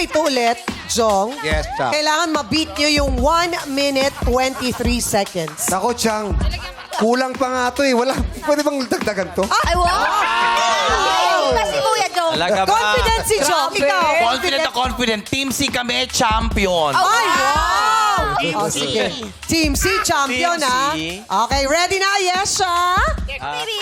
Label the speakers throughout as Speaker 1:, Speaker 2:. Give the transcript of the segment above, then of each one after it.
Speaker 1: ito ulit, Jong,
Speaker 2: Yes, Chang.
Speaker 1: kailangan ma-beat nyo yung 1 minute 23 seconds.
Speaker 2: Nako, Chang. Kulang pa nga to eh. Wala. Pwede bang dagdagan to?
Speaker 3: Ay, wow! Kasi Kuya Jong.
Speaker 4: Talaga ba?
Speaker 1: Confident si Jong. Ikaw.
Speaker 4: Confident na confident. Team C kami, champion.
Speaker 1: Ay, wow! Oh, sige. Team C, champion,
Speaker 4: Team C.
Speaker 1: ha? Okay, ready na, Yesha?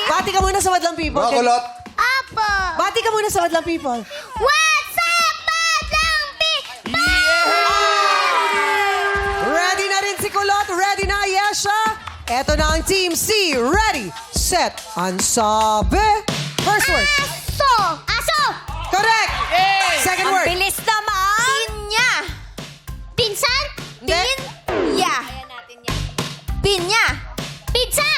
Speaker 1: Bati ka muna sa Madlang People.
Speaker 2: Mga kulot.
Speaker 3: Apo!
Speaker 1: Bati ka muna sa Madlang People.
Speaker 3: What's up, Madlang People?
Speaker 1: Ready na rin si Kulot. Ready na, Yesha? Eto na ang Team C. Ready, set, ansabi. First word.
Speaker 3: Aso! Aso!
Speaker 1: Correct. Second word.
Speaker 3: Bilis naman! Pinya! Pinsan?
Speaker 1: Hindi.
Speaker 3: Pinya! Pinya! Pizza!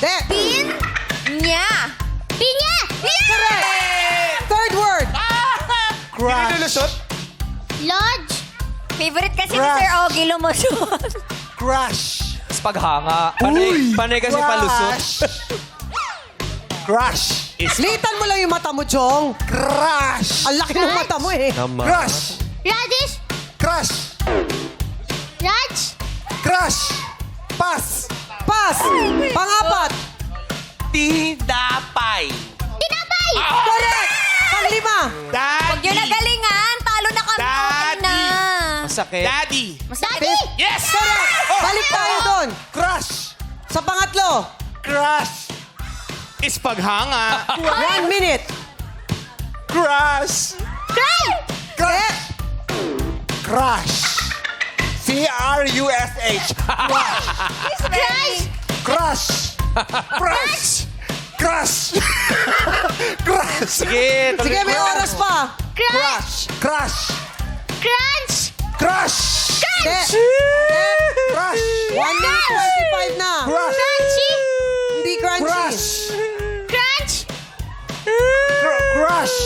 Speaker 1: De.
Speaker 3: Pinya! Pinya!
Speaker 1: Correct. Third word.
Speaker 2: Crush.
Speaker 3: Lodge! Favorite kasi ni
Speaker 2: Crush.
Speaker 3: Sir Ogie lumusot.
Speaker 2: Crush.
Speaker 4: Paghanga. Panay kasi palusot.
Speaker 2: Crush.
Speaker 1: Litan mo lang yung mata mo, Jong.
Speaker 2: Crush.
Speaker 1: Ang laki ng mata mo, eh.
Speaker 2: Crush.
Speaker 3: Radish!
Speaker 2: Crush.
Speaker 3: Raj!
Speaker 2: Crush. Pass.
Speaker 1: Pass. Pangapat.
Speaker 4: Tinapay.
Speaker 3: Tinapay!
Speaker 1: Correct. Panglima.
Speaker 3: Huwag nyo nagalingan! Talo na kami! Okay na!
Speaker 4: Masakit. Daddy.
Speaker 3: Daddy!
Speaker 4: Yes!
Speaker 1: Correct. Balik tayo doon.
Speaker 2: Crush.
Speaker 1: Sa pangatlo.
Speaker 2: Crush.
Speaker 4: Is paghanga.
Speaker 1: 1 minute.
Speaker 2: Crush.
Speaker 3: Cry!
Speaker 2: Crush. Crush. C-R-U-S-H.
Speaker 3: Cry!
Speaker 2: Crush. Crush. Crush. Crush.
Speaker 4: Sige,
Speaker 1: Sige, may oras pa.
Speaker 3: Crush!
Speaker 2: Crush.
Speaker 3: Crunch!
Speaker 2: Crush.
Speaker 1: De.
Speaker 2: Crush.
Speaker 1: 1 minute 25 na.
Speaker 2: Crush.
Speaker 3: Crunchy!
Speaker 1: Hindi crunchy.
Speaker 2: Crush.
Speaker 3: Crunch!
Speaker 2: Crush.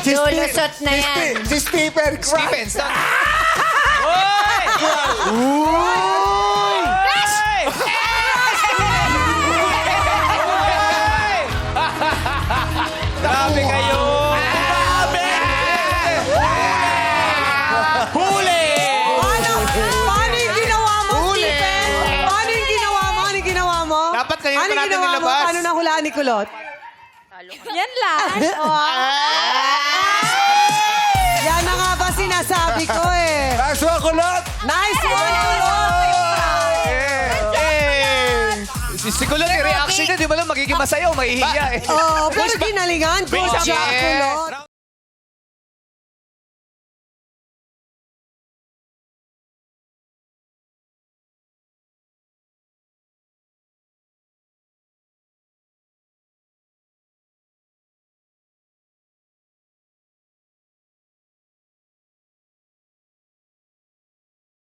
Speaker 3: Lulusot na yan.
Speaker 2: Si Stephen Crush.
Speaker 3: Crush!
Speaker 4: Grabe kayo. Grabe! Huli!
Speaker 1: Paano yung ginawa mo, Stephen? Paano yung ginawa mo? Ano yung ginawa mo?
Speaker 4: Dapat kayo
Speaker 1: Ano
Speaker 4: pa
Speaker 1: yung
Speaker 4: natin
Speaker 1: ginawa mo?
Speaker 4: nilabas.
Speaker 1: Paano nahulaan ni Kulot?
Speaker 3: Yan lang.
Speaker 1: Yan na nga ba sinasabi ko eh.
Speaker 2: Nice one, kulot.
Speaker 1: Nice one, Kulot!
Speaker 4: Si Kulot, yung reaction niya, di ba lang magiging masaya o mahihiya eh.
Speaker 1: Oh, pero ginalingan. Good job, Kulot.